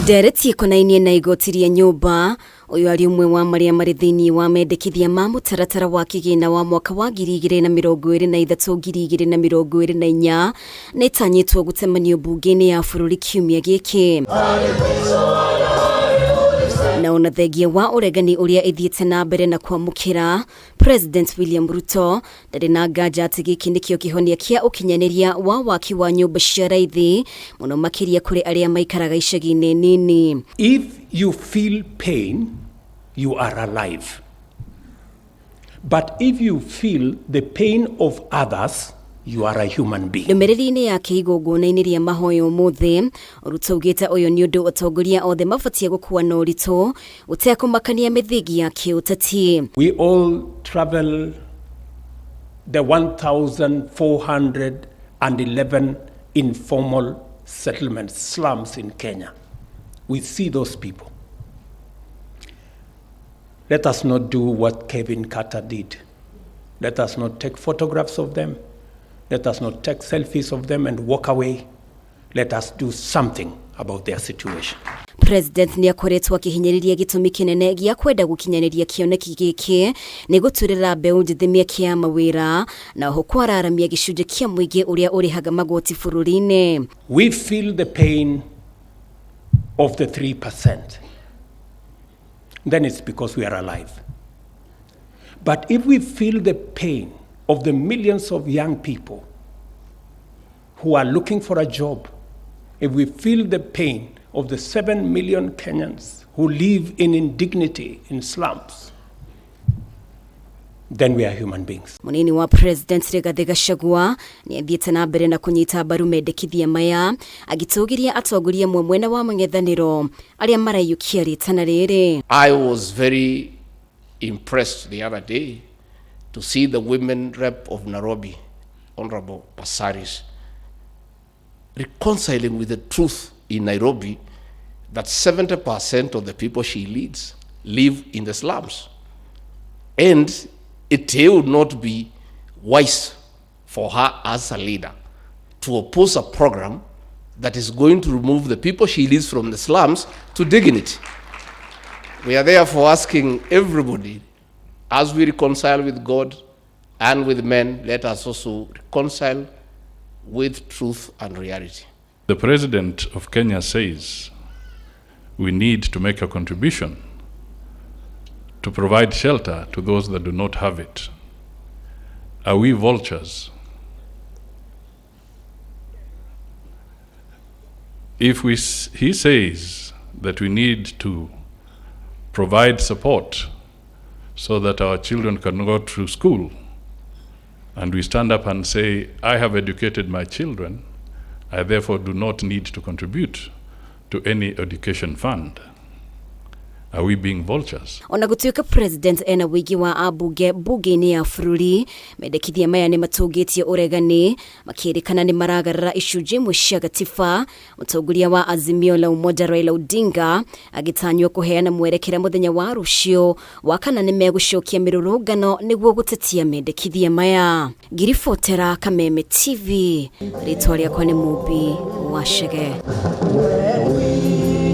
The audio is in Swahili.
Ndereti konainie na igoti ria Nyumba uyu ari umwe wa maria mari thiini wa mendekithia ma mutaratara wa kigina wa mwaka wa 2023-2024 netanyitwo gutemanio bunge-ini ya bururi kiumia giki. Na ona thengia wa uregani uria ithiete na mbere na kwamukira President William Ruto ndari na nganja ati giki nikio kihonia kia ukinyaniria wa waki wa nyumba cia raithi muno makiria kuri aria maikaraga icagi-ini nini. If you feel pain, you are alive. But if you feel the pain of others, you are a human being. Ndumiriri-ini yake igongona-ini ria mahoyo muthi Ruto ugite uyu ni undu atongoria othe mabatie gukua na uritu utekumakania mithingi ya kiuteti. We all travel the 1,411 informal settlements, slums in Kenya. We see those people. Let us not do what Kevin Carter did. Let us not take photographs of them. Let us not take selfies of them and walk away. Let us do something about their situation. President ni akoretwo akihinyiriria gitumi kinene gia kwenda gukinyaniria kioneki giki ni guturira mbeu njithimia kia mawira na ho kwararamia gicunje kia muingi uria urihaga magoti bururi-ini. We feel the pain of the 3%. Then it's because we are alive. But if we feel the pain of the millions of young people who are looking for a job, if we feel the pain of the 7 million Kenyans who live in indignity in slums, then we are human beings. Munini wa President Gachagua ni athiete na mbere na kunyita mbaru mendekithia maya agitugiria atongoria mwena wa mang'ethaniro aria marayukia ritana riri. I was very impressed the other day to see the women rep of Nairobi, Honorable Pasaris, reconciling with the truth in Nairobi that 70% of the people she leads live in the slums. And it would not be wise for her as a leader to oppose a program that is going to remove the people she leads from the slums to dignity. We are therefore asking everybody, as we reconcile with God and with men, let us also reconcile with truth and reality. The President of Kenya says we need to make a contribution to provide shelter to those that do not have it. Are we vultures? If he says that we need to provide support so that our children can go to school, and we stand up and say, I have educated my children, I therefore do not need to contribute to any education fund. Are we being vultures? Ona gutuika President ena wigi wa abunge bunge-ini ya bururi mendekithia maya ni matugitie uregani makirikana ni maragarara icunji imwe cia gatiba. Mutongoria wa Azimio la Umoja Raila Odinga agitanywo kuheana mwerekera muthenya wa rucio wa kana ni megucokia mirurungano niguo gutetia mendekithia maya. Gutetera Kameme TV, ritwa riakwa ni Mubi wa Shege.